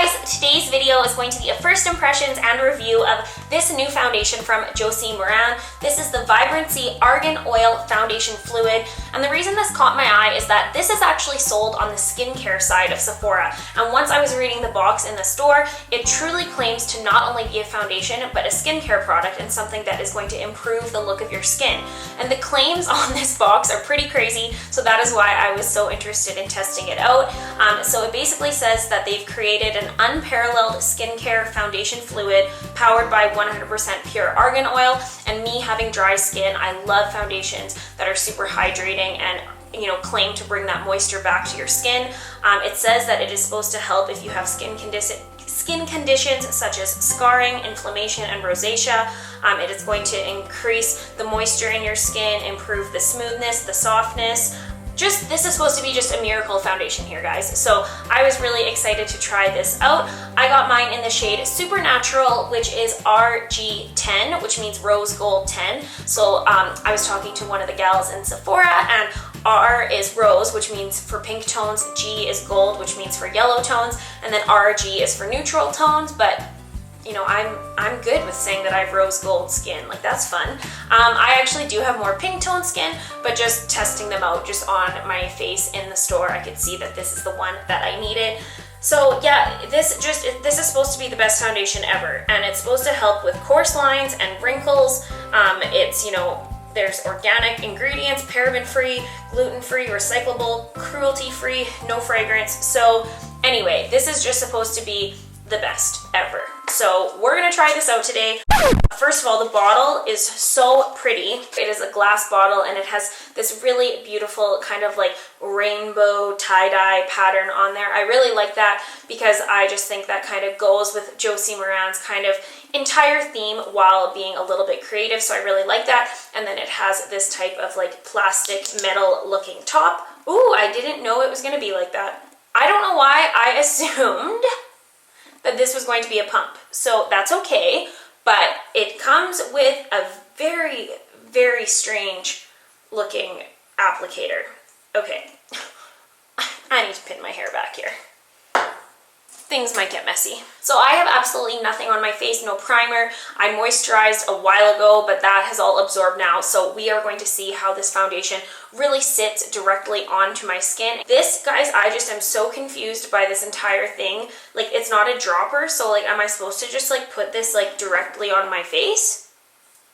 guys, today's video is going to be a first impressions and review of this new foundation from Josie Maran. This is the Vibrancy Argan Oil Foundation Fluid, and the reason this caught my eye is that this is actually sold on the skincare side of Sephora, and once I was reading the box in the store, it truly claims to not only be a foundation, but a skincare product and something that is going to improve the look of your skin. And the claims on this box are pretty crazy, so that is why I was so interested in testing it out. So it basically says that they've created an unparalleled skincare foundation fluid powered by 100% pure argan oil, and me having dry skin, I love foundations that are super hydrating and claim to bring that moisture back to your skin. It says that it is supposed to help if you have skin conditions such as scarring, inflammation, and rosacea. It is going to increase the moisture in your skin, improve the smoothness, the softness. This is supposed to be just a miracle foundation here, guys. So I was really excited to try this out. I got mine in the shade Supernatural, which is RG10, which means Rose Gold 10. So I was talking to one of the gals in Sephora, and R is rose, which means for pink tones, G is gold, which means for yellow tones, and then RG is for neutral tones, but I'm good with saying that I have rose gold skin. Like, that's fun. I actually do have more pink tone skin, but just testing them out just on my face in the store, I could see that this is the one that I needed. So yeah, this is supposed to be the best foundation ever, and it's supposed to help with coarse lines and wrinkles. There's organic ingredients, paraben-free, gluten-free, recyclable, cruelty-free, no fragrance. So anyway, this is just supposed to be the best ever. So we're gonna try this out today. First of all, the bottle is so pretty. It is a glass bottle, and it has this really beautiful kind of like rainbow tie-dye pattern on there. I really like that because I just think that kind of goes with Josie Maran's kind of entire theme while being a little bit creative, so I really like that. And then it has this type of like plastic metal looking top. Ooh, I didn't know it was gonna be like that. I don't know why I assumed that this was going to be a pump, so that's okay, but it comes with a very, very strange looking applicator. Okay, I need to pin my hair back here. Things might get messy. So I have absolutely nothing on my face, no primer. I moisturized a while ago, but that has all absorbed now. So we are going to see how this foundation really sits directly onto my skin. This, guys, I just am so confused by this entire thing. Like, it's not a dropper, so like, am I supposed to just like put this like directly on my face?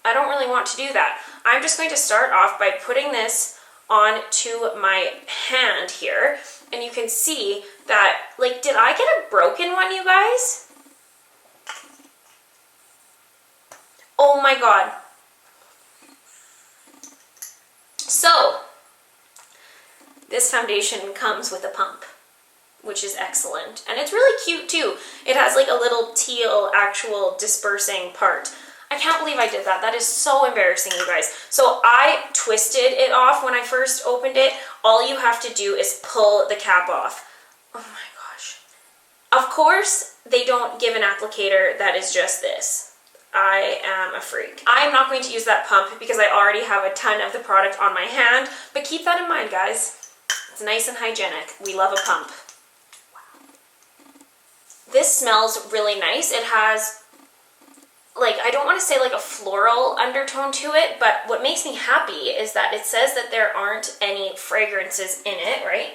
I don't really want to do that. I'm just going to start off by putting this onto my hand here, and you can see that, like, did I get a broken one, you guys? Oh my god. So, this foundation comes with a pump, which is excellent, and it's really cute too. It has like a little teal actual dispersing part. I can't believe I did that. That is so embarrassing, you guys. So I twisted it off when I first opened it. All you have to do is pull the cap off. Oh my gosh. Of course, they don't give an applicator that is just this. I am a freak. I'm not going to use that pump because I already have a ton of the product on my hand, but keep that in mind, guys. It's nice and hygienic. We love a pump. Wow. This smells really nice. It has, like, I don't want to say like a floral undertone to it, but what makes me happy is that it says that there aren't any fragrances in it, right?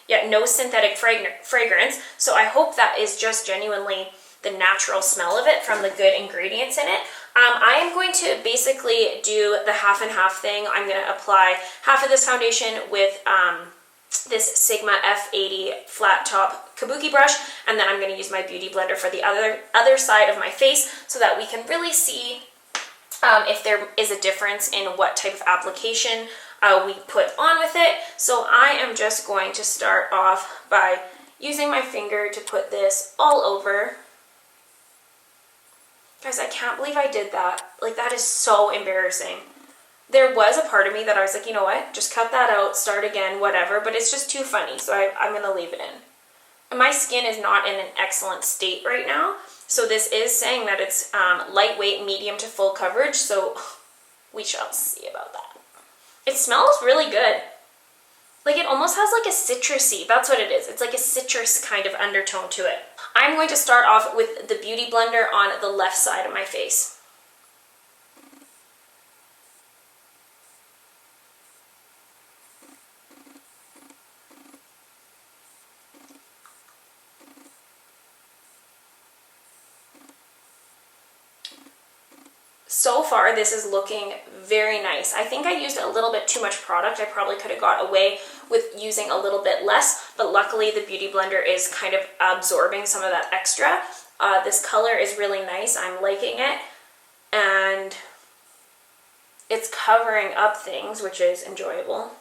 Yeah, no synthetic fragrance. So I hope that is just genuinely the natural smell of it from the good ingredients in it. I am going to basically do the half and half thing. I'm going to apply half of this foundation with this Sigma F80 flat top kabuki brush, and then I'm going to use my beauty blender for the other side of my face so that we can really see if there is a difference in what type of application we put on with it. So I am just going to start off by using my finger to put this all over. Guys, I can't believe I did that. Like, that is so embarrassing. There was a part of me that I was like, you know what, just cut that out, start again, whatever, but it's just too funny, so I'm going to leave it in. And my skin is not in an excellent state right now, so this is saying that it's lightweight, medium to full coverage, so we shall see about that. It smells really good. Like, it almost has like a citrusy, that's what it is. It's like a citrus kind of undertone to it. I'm going to start off with the Beauty Blender on the left side of my face. So far, this is looking very nice. I think I used a little bit too much product. I probably could have got away with using a little bit less, but luckily the Beauty Blender is kind of absorbing some of that extra. This color is really nice. I'm liking it, and it's covering up things, which is enjoyable.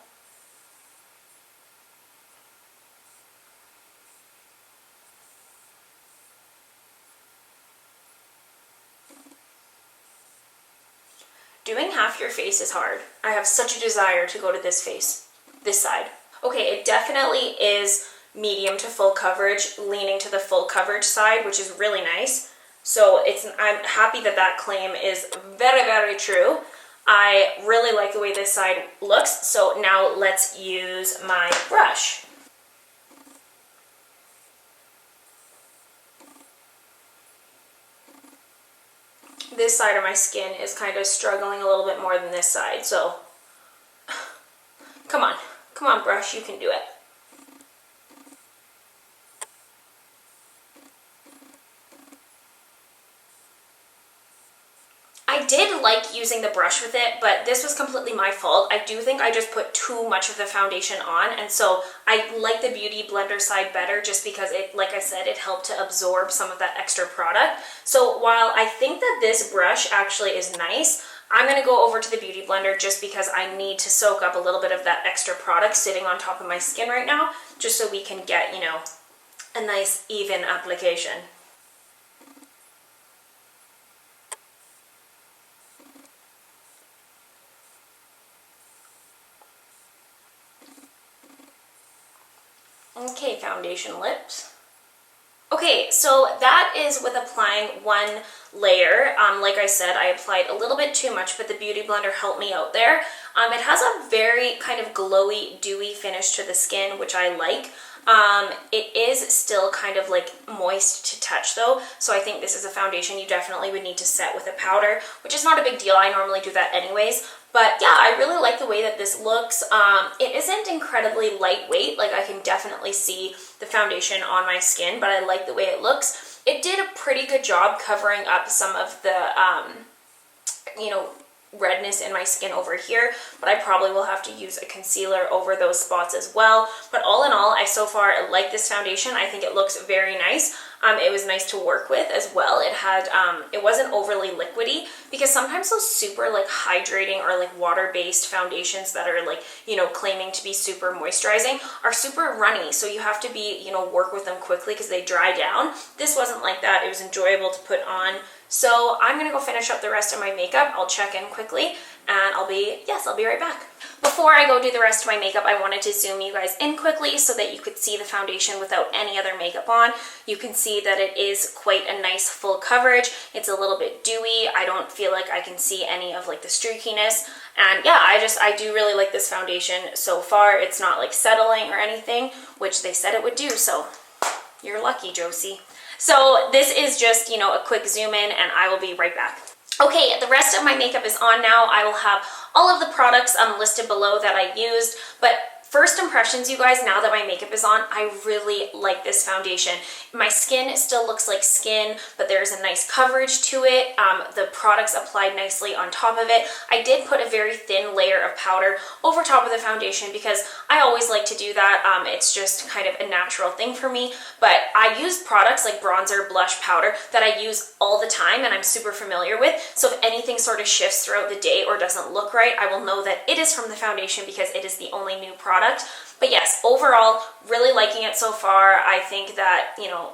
Doing half your face is hard. I have such a desire to go to this face, this side. Okay, it definitely is medium to full coverage, leaning to the full coverage side, which is really nice. So I'm happy that that claim is very, very true. I really like the way this side looks. So now let's use my brush. This side of my skin is kind of struggling a little bit more than this side, so come on brush, you can do it. I did like using the brush with it, but this was completely my fault. I do think I just put too much of the foundation on, and so I like the Beauty Blender side better just because it, like I said, it helped to absorb some of that extra product. So while I think that this brush actually is nice, I'm going to go over to the Beauty Blender just because I need to soak up a little bit of that extra product sitting on top of my skin right now, just so we can get, you know, a nice even application. Okay, foundation lips. Okay, so that is with applying one layer. Like I said, I applied a little bit too much, but the Beauty Blender helped me out there. It has a very kind of glowy, dewy finish to the skin, which I like. It is still kind of like moist to touch though, so I think this is a foundation you definitely would need to set with a powder, which is not a big deal. I normally do that anyways. But yeah, I really like the way that this looks. It isn't incredibly lightweight, like I can definitely see the foundation on my skin, but I like the way it looks. It did a pretty good job covering up some of the, you know, redness in my skin over here, but I probably will have to use a concealer over those spots as well. But all in all, I so far like this foundation. I think it looks very nice. It was nice to work with as well. It had, it wasn't overly liquidy, because sometimes those super like hydrating or like water-based foundations that are like, you know, claiming to be super moisturizing are super runny. So you have to be, you know, work with them quickly because they dry down. This wasn't like that. It was enjoyable to put on. So I'm gonna go finish up the rest of my makeup. I'll check in quickly and I'll be right back. Before I go do the rest of my makeup, I wanted to zoom you guys in quickly so that you could see the foundation without any other makeup on. You can see that it is quite a nice full coverage. It's a little bit dewy. I don't feel like I can see any of like the streakiness. And yeah, I do really like this foundation so far. It's not like settling or anything, which they said it would do, so you're lucky, Josie. So this is just, you know, a quick zoom in and I will be right back. Okay, the rest of my makeup is on now. I will have all of the products listed below that I used, but first impressions, you guys, now that my makeup is on, I really like this foundation. My skin still looks like skin, but there's a nice coverage to it. The products applied nicely on top of it. I did put a very thin layer of powder over top of the foundation because I always like to do that. It's just kind of a natural thing for me, but I use products like bronzer, blush, powder that I use all the time and I'm super familiar with. So if anything sort of shifts throughout the day or doesn't look right, I will know that it is from the foundation because it is the only new product. But yes, overall, really liking it so far. I think that, you know,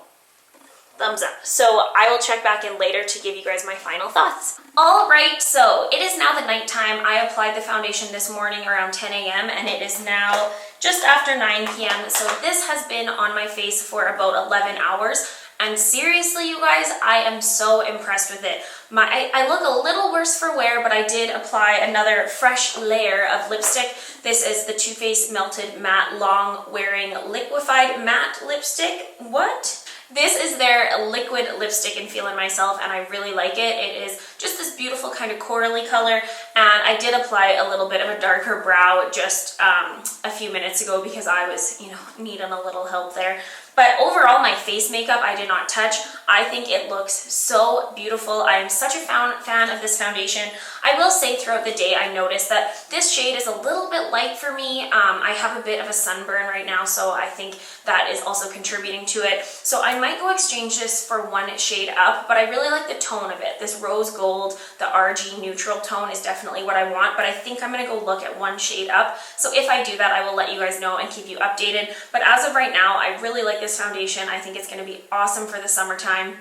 thumbs up. So I will check back in later to give you guys my final thoughts. All right, so it is now the nighttime. I applied the foundation this morning around 10 a.m. and it is now just after 9 p.m. So this has been on my face for about 11 hours. And seriously, you guys, I am so impressed with it. I look a little worse for wear, but I did apply another fresh layer of lipstick. This is the Too Faced Melted Matte Long Wearing Liquefied Matte Lipstick. What? This is their liquid lipstick in Feelin' Myself, and I really like it. It is just this beautiful kind of corally color, and I did apply a little bit of a darker brow just a few minutes ago because I was, needing a little help there. But overall, my face makeup I did not touch. I think it looks so beautiful. I am such a fan of this foundation. I will say throughout the day I noticed that this shade is a little bit light for me. I have a bit of a sunburn right now, so I think that is also contributing to it. So I might go exchange this for one shade up, but I really like the tone of it. This rose gold, the RG neutral tone is definitely what I want, but I think I'm gonna go look at one shade up. So if I do that, I will let you guys know and keep you updated. But as of right now, I really like this foundation. I think it's gonna be awesome for the summertime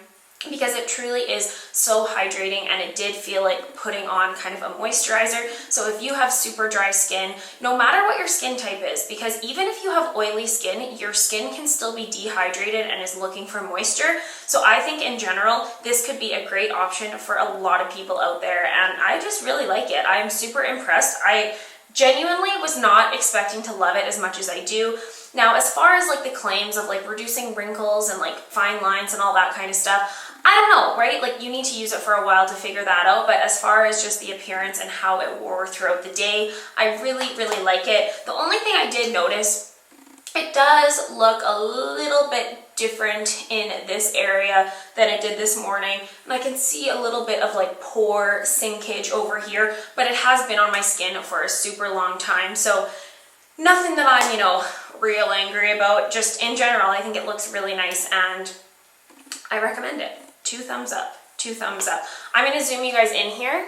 because it truly is so hydrating, and it did feel like putting on kind of a moisturizer. So if you have super dry skin, no matter what your skin type is, because even if you have oily skin, your skin can still be dehydrated and is looking for moisture. So I think in general, this could be a great option for a lot of people out there, and I just really like it. I am super impressed. I genuinely was not expecting to love it as much as I do. Now, as far as like the claims of like reducing wrinkles and like fine lines and all that kind of stuff, I don't know, right? Like you need to use it for a while to figure that out. But as far as just the appearance and how it wore throughout the day, I really, really like it. The only thing I did notice, it does look a little bit different in this area than it did this morning. And I can see a little bit of like pore sinkage over here, but it has been on my skin for a super long time. So nothing that I'm, real angry about. Just in general, I think it looks really nice and I recommend it. 2 thumbs up, 2 thumbs up. I'm gonna zoom you guys in here.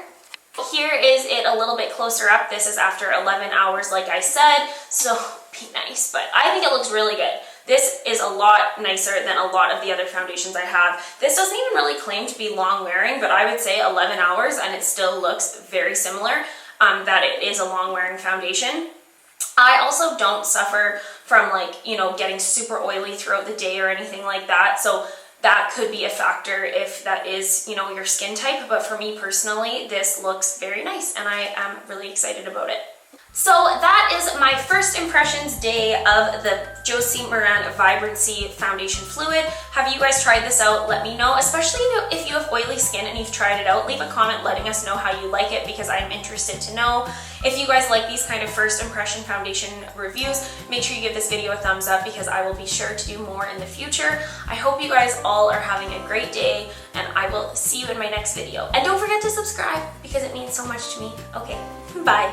Here is it a little bit closer up. This is after 11 hours, like I said, so be nice, but I think it looks really good. This is a lot nicer than a lot of the other foundations I have. This doesn't even really claim to be long wearing, but I would say 11 hours and it still looks very similar, that it is a long wearing foundation. I also don't suffer from getting super oily throughout the day or anything like that. So that could be a factor if that is, your skin type. But for me personally, this looks very nice and I am really excited about it. So that is my first impressions day of the Josie Maran Vibrancy Foundation Fluid. Have you guys tried this out? Let me know, especially if you have oily skin and you've tried it out. Leave a comment letting us know how you like it because I'm interested to know. If you guys like these kind of first impression foundation reviews, make sure you give this video a thumbs up because I will be sure to do more in the future. I hope you guys all are having a great day and I will see you in my next video. And don't forget to subscribe because it means so much to me. Okay, bye.